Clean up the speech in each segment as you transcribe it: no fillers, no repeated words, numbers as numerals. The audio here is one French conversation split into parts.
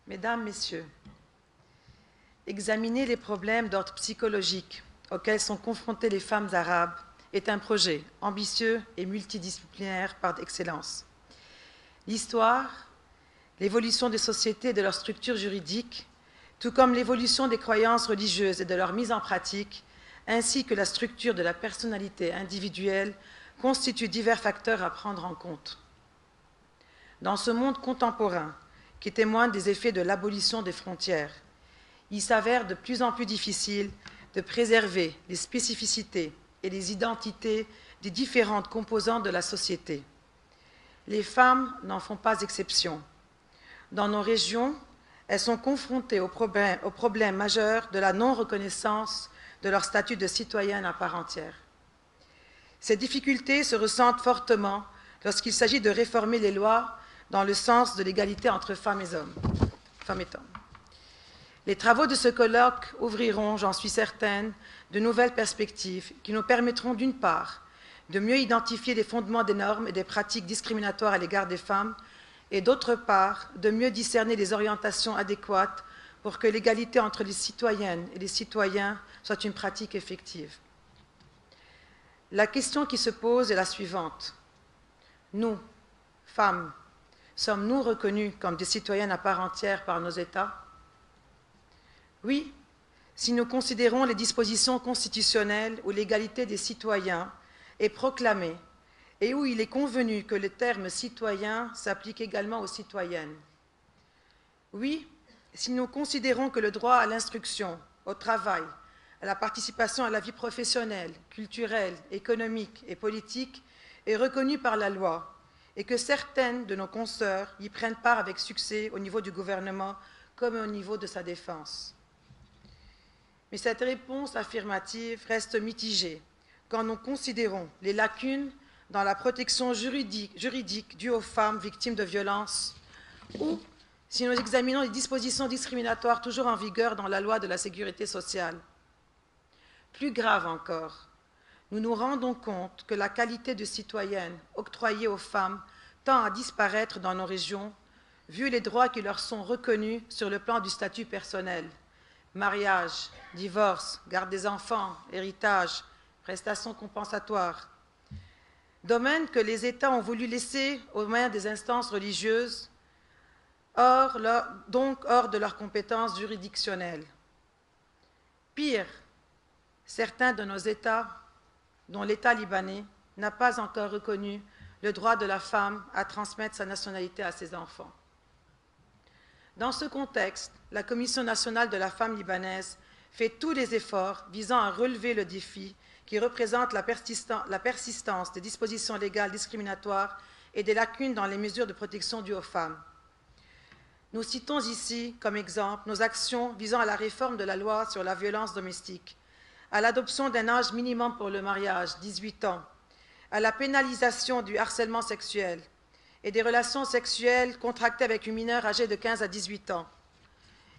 Mesdames, Messieurs, examiner les problèmes d'ordre psychologique auxquels sont confrontées les femmes arabes est un projet ambitieux et multidisciplinaire par excellence. L'histoire, l'évolution des sociétés et de leurs structures juridiques, tout comme l'évolution des croyances religieuses et de leur mise en pratique, ainsi que la structure de la personnalité individuelle, constituent divers facteurs à prendre en compte. Dans ce monde contemporain, qui témoigne des effets de l'abolition des frontières, il s'avère de plus en plus difficile de préserver les spécificités et les identités des différentes composantes de la société. Les femmes n'en font pas exception. Dans nos régions, elles sont confrontées au problème majeur de la non-reconnaissance de leur statut de citoyenne à part entière. Ces difficultés se ressentent fortement lorsqu'il s'agit de réformer les lois dans le sens de l'égalité entre femmes et hommes. Les travaux de ce colloque ouvriront, j'en suis certaine, de nouvelles perspectives qui nous permettront d'une part de mieux identifier les fondements des normes et des pratiques discriminatoires à l'égard des femmes et d'autre part de mieux discerner les orientations adéquates pour que l'égalité entre les citoyennes et les citoyens soit une pratique effective. La question qui se pose est la suivante. Nous, femmes, sommes-nous reconnues comme des citoyennes à part entière par nos États? Oui, si nous considérons les dispositions constitutionnelles où l'égalité des citoyens est proclamée et où il est convenu que le terme « citoyen » s'applique également aux citoyennes. Oui, si nous considérons que le droit à l'instruction, au travail, à la participation à la vie professionnelle, culturelle, économique et politique est reconnu par la loi et que certaines de nos consoeurs y prennent part avec succès au niveau du gouvernement comme au niveau de sa défense. Mais cette réponse affirmative reste mitigée quand nous considérons les lacunes dans la protection juridique due aux femmes victimes de violences ou si nous examinons les dispositions discriminatoires toujours en vigueur dans la loi de la sécurité sociale. Plus grave encore, nous nous rendons compte que la qualité de citoyenne octroyée aux femmes tend à disparaître dans nos régions, vu les droits qui leur sont reconnus sur le plan du statut personnel. Mariage, divorce, garde des enfants, héritage, prestations compensatoires. Domaines que les États ont voulu laisser aux mains des instances religieuses, donc hors de leurs compétences juridictionnelles. Pire, certains de nos États, dont l'État libanais, n'a pas encore reconnu le droit de la femme à transmettre sa nationalité à ses enfants. Dans ce contexte, la Commission nationale de la femme libanaise fait tous les efforts visant à relever le défi qui représente la persistance des dispositions légales discriminatoires et des lacunes dans les mesures de protection dues aux femmes. Nous citons ici comme exemple nos actions visant à la réforme de la loi sur la violence domestique, à l'adoption d'un âge minimum pour le mariage, 18 ans, à la pénalisation du harcèlement sexuel et des relations sexuelles contractées avec une mineure âgée de 15 à 18 ans,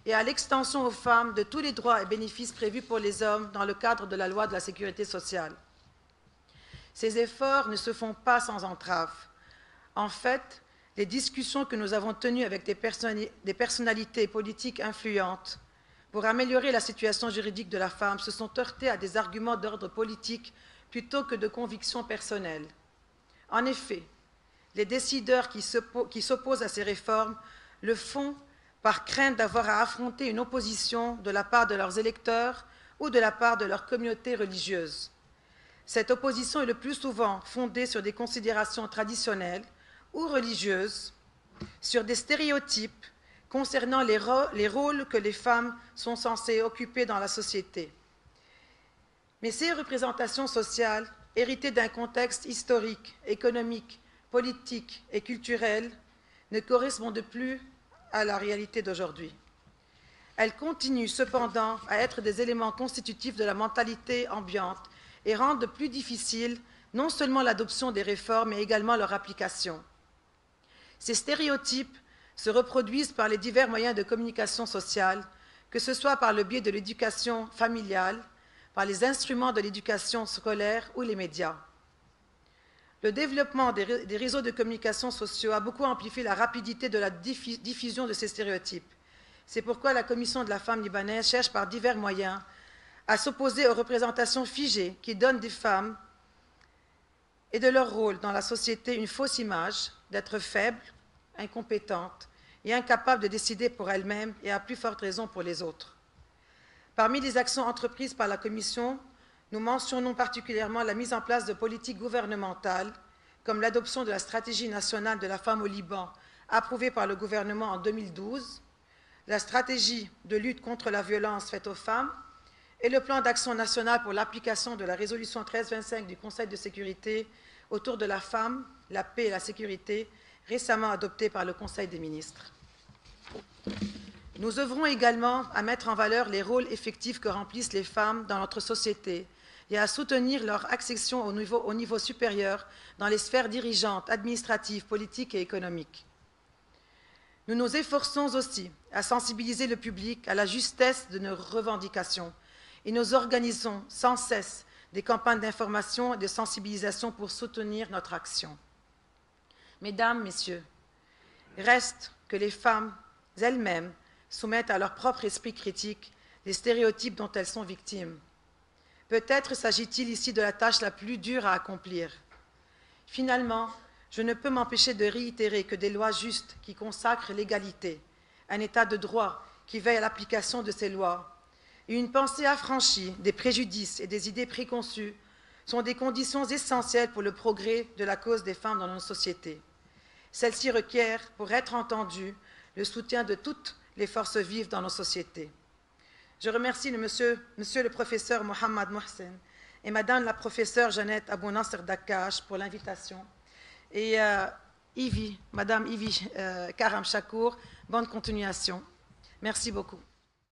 et à l'extension aux femmes de tous les droits et bénéfices prévus pour les hommes dans le cadre de la loi de la sécurité sociale. Ces efforts ne se font pas sans entrave. En fait, les discussions que nous avons tenues avec des personnalités politiques influentes pour améliorer la situation juridique de la femme se sont heurtées à des arguments d'ordre politique plutôt que de convictions personnelles. En effet, les décideurs qui s'opposent à ces réformes le font par crainte d'avoir à affronter une opposition de la part de leurs électeurs ou de la part de leur communauté religieuse. Cette opposition est le plus souvent fondée sur des considérations traditionnelles ou religieuses, sur des stéréotypes concernant les rôles que les femmes sont censées occuper dans la société. Mais ces représentations sociales, héritées d'un contexte historique, économique, politique et culturel, ne correspondent plus à la réalité d'aujourd'hui. Elles continuent cependant à être des éléments constitutifs de la mentalité ambiante et rendent plus difficile non seulement l'adoption des réformes, mais également leur application. Ces stéréotypes se reproduisent par les divers moyens de communication sociale, que ce soit par le biais de l'éducation familiale, par les instruments de l'éducation scolaire ou les médias. Le développement des réseaux de communication sociaux a beaucoup amplifié la rapidité de la diffusion de ces stéréotypes. C'est pourquoi la Commission de la femme libanaise cherche par divers moyens à s'opposer aux représentations figées qui donnent des femmes et de leur rôle dans la société une fausse image d'être faibles, incompétentes et incapables de décider pour elles-mêmes et à plus forte raison pour les autres. Parmi les actions entreprises par la Commission, nous mentionnons particulièrement la mise en place de politiques gouvernementales, comme l'adoption de la stratégie nationale de la femme au Liban, approuvée par le gouvernement en 2012, la stratégie de lutte contre la violence faite aux femmes et le plan d'action national pour l'application de la résolution 1325 du Conseil de sécurité autour de la femme, la paix et la sécurité, récemment adopté par le Conseil des ministres. Nous œuvrons également à mettre en valeur les rôles effectifs que remplissent les femmes dans notre société et à soutenir leur accession au niveau supérieur dans les sphères dirigeantes, administratives, politiques et économiques. Nous nous efforçons aussi à sensibiliser le public à la justesse de nos revendications et nous organisons sans cesse des campagnes d'information et de sensibilisation pour soutenir notre action. Mesdames, Messieurs, reste que les femmes elles-mêmes soumettent à leur propre esprit critique les stéréotypes dont elles sont victimes. Peut-être s'agit-il ici de la tâche la plus dure à accomplir. Finalement, je ne peux m'empêcher de réitérer que des lois justes qui consacrent l'égalité, un état de droit qui veille à l'application de ces lois, et une pensée affranchie des préjudices et des idées préconçues sont des conditions essentielles pour le progrès de la cause des femmes dans nos sociétés. Celles-ci requièrent, pour être entendues, le soutien de toutes les forces vives dans nos sociétés. Je remercie monsieur le professeur Mohamed Mohsen et madame la professeure Jeannette Abou Nasser Dakkash pour l'invitation. Et madame Ivy Karam Chakour, bonne continuation. Merci beaucoup.